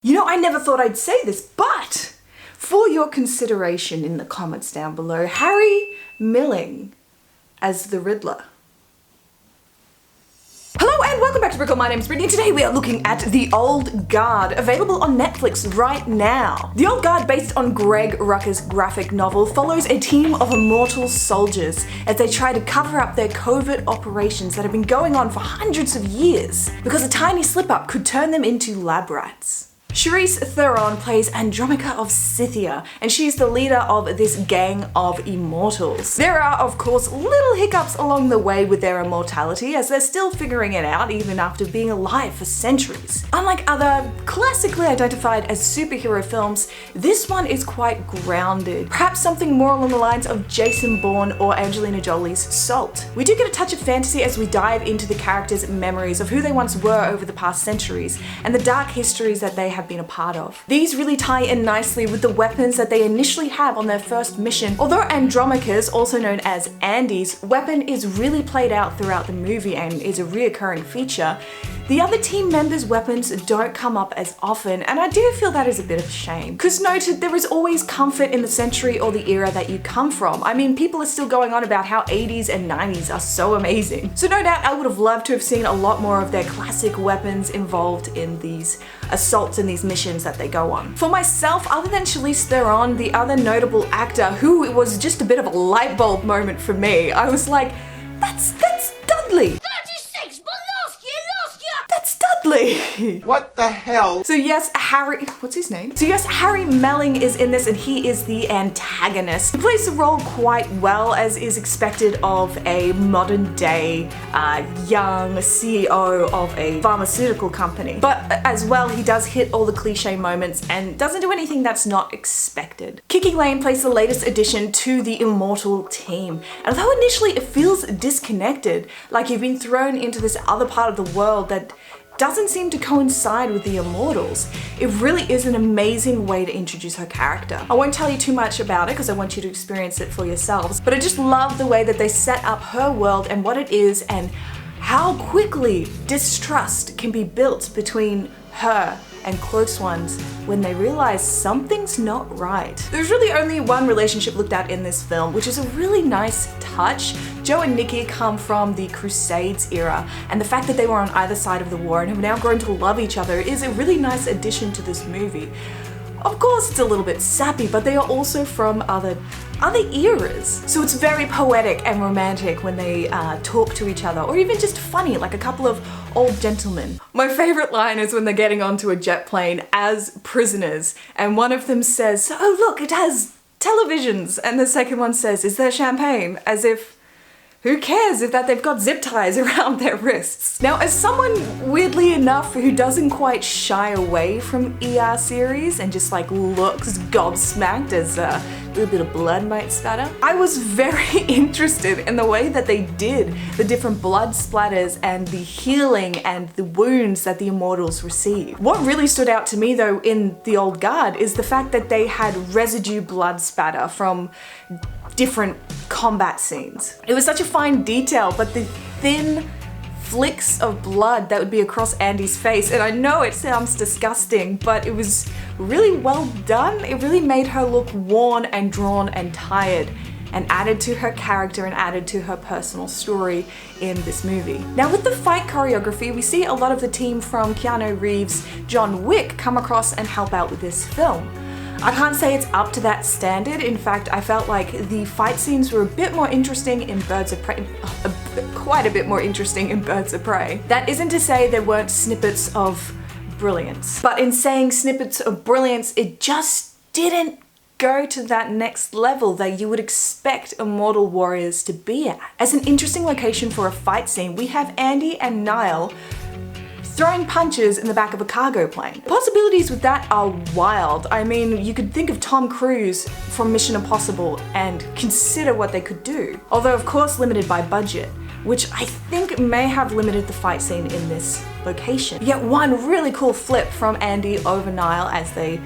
You know, I never thought I'd say this, but for your consideration in the comments down below, Harry Melling as the Riddler. Hello and welcome back to Brickle. My name's Brittany and today we are looking at The Old Guard, available on Netflix right now. The Old Guard, based on Greg Rucka's graphic novel, follows a team of immortal soldiers as they try to cover up their covert operations that have been going on for hundreds of years because a tiny slip-up could turn them into lab rats. Charlize Theron plays Andromaca of Scythia, and she's the leader of this gang of immortals. There are, of course, little hiccups along the way with their immortality, as they're still figuring it out even after being alive for centuries. Unlike other classically identified as superhero films, this one is quite grounded. Perhaps something more along the lines of Jason Bourne or Angelina Jolie's Salt. We do get a touch of fantasy as we dive into the characters' memories of who they once were over the past centuries, and the dark histories that they have been a part of. These really tie in nicely with the weapons that they initially have on their first mission. Although Andromaca's, also known as Andy's, weapon is really played out throughout the movie and is a reoccurring feature, the other team members' weapons don't come up as often, and I do feel that is a bit of a shame. Because noted, there is always comfort in the century or the era that you come from. I mean, people are still going on about how 80s and 90s are so amazing. So no doubt I would have loved to have seen a lot more of their classic weapons involved in these assaults and these missions that they go on. For myself, other than Charlize Theron, the other notable actor who was just a bit of a light bulb moment for me, I was like, that's Dudley! That's Dudley! What the hell? So yes, what's his name? So yes, Harry Melling is in this and he is the antagonist. He plays the role quite well, as is expected of a modern day young CEO of a pharmaceutical company. But as well, he does hit all the cliche moments and doesn't do anything that's not expected. Kiki Layne plays the latest addition to the immortal team. And although initially it feels disconnected, like you've been thrown into this other part of the world that doesn't seem to coincide with the immortals, it really is an amazing way to introduce her character. I won't tell you too much about it because I want you to experience it for yourselves, but I just love the way that they set up her world and what it is and how quickly distrust can be built between her and close ones when they realize something's not right. There's really only one relationship looked at in this film, which is a really nice touch. Joe and Nikki come from the Crusades era, and the fact that they were on either side of the war and have now grown to love each other is a really nice addition to this movie. Of course, it's a little bit sappy, but they are also from other eras. So it's very poetic and romantic when they talk to each other, or even just funny, like a couple of old gentlemen. My favorite line is when they're getting onto a jet plane as prisoners, and one of them says, "Oh look, it has televisions," and the second one says, "Is there champagne?" As if, who cares if that they've got zip ties around their wrists? Now, as someone, weirdly enough, who doesn't quite shy away from ER series and just like looks gobsmacked as a little bit of blood might spatter, I was very interested in the way that they did the different blood splatters and the healing and the wounds that the immortals receive. What really stood out to me though in The Old Guard is the fact that they had residue blood spatter from different combat scenes. It was such a fine detail, but the thin flicks of blood that would be across Andy's face, and I know it sounds disgusting, but it was really well done. It really made her look worn and drawn and tired, and added to her character and added to her personal story in this movie. Now with the fight choreography, we see a lot of the team from Keanu Reeves' John Wick come across and help out with this film. I can't say it's up to that standard. In fact, I felt like the fight scenes were a bit more interesting in Birds of Prey, quite a bit more interesting in Birds of Prey. That isn't to say there weren't snippets of brilliance, but in saying snippets of brilliance, it just didn't go to that next level that you would expect Immortal Warriors to be at. As an interesting location for a fight scene, we have Andy and Niall throwing punches in the back of a cargo plane. Possibilities with that are wild. I mean, you could think of Tom Cruise from Mission Impossible and consider what they could do. Although of course limited by budget, which I think may have limited the fight scene in this location. Yet one really cool flip from Andy over Niall as they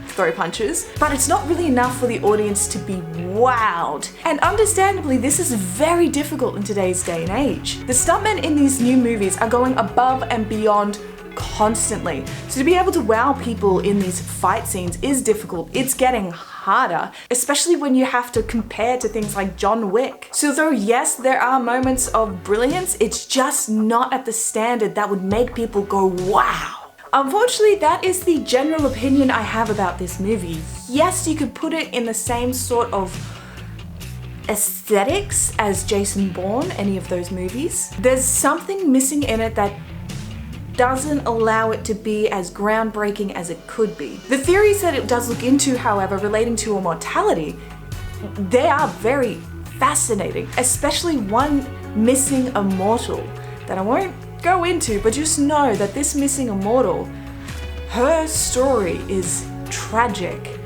throw punches, but it's not really enough for the audience to be wowed. And understandably, this is very difficult in today's day and age. The stuntmen in these new movies are going above and beyond constantly. So to be able to wow people in these fight scenes is difficult. It's getting harder, especially when you have to compare to things like John Wick. So though yes, there are moments of brilliance, it's just not at the standard that would make people go wow. Unfortunately, that is the general opinion I have about this movie. Yes, you could put it in the same sort of aesthetics as Jason Bourne, any of those movies. There's something missing in it that doesn't allow it to be as groundbreaking as it could be. The theories that it does look into, however, relating to immortality, they are very fascinating, especially one missing immortal that I won't go into, but just know that this missing immortal, her story is tragic,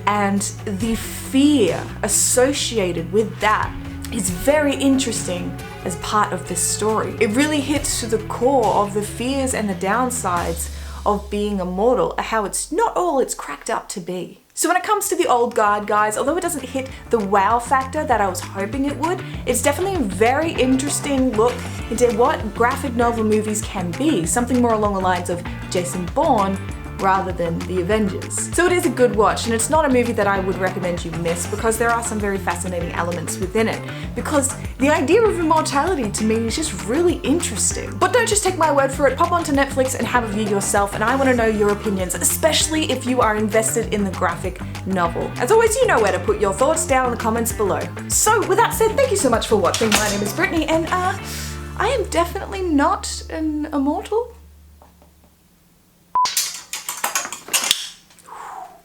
and the fear associated with that is very interesting as part of this story. It really hits to the core of the fears and the downsides of being immortal, how it's not all it's cracked up to be. So when it comes to The Old Guard, guys, although it doesn't hit the wow factor that I was hoping it would, it's definitely a very interesting look into what graphic novel movies can be, something more along the lines of Jason Bourne rather than The Avengers. So it is a good watch, and it's not a movie that I would recommend you miss because there are some very fascinating elements within it, because the idea of immortality to me is just really interesting. But don't just take my word for it, pop onto Netflix and have a view yourself, and I want to know your opinions, especially if you are invested in the graphic novel. As always, you know where to put your thoughts down in the comments below. So with that said, thank you so much for watching. My name is Brittany, and I am definitely not an immortal.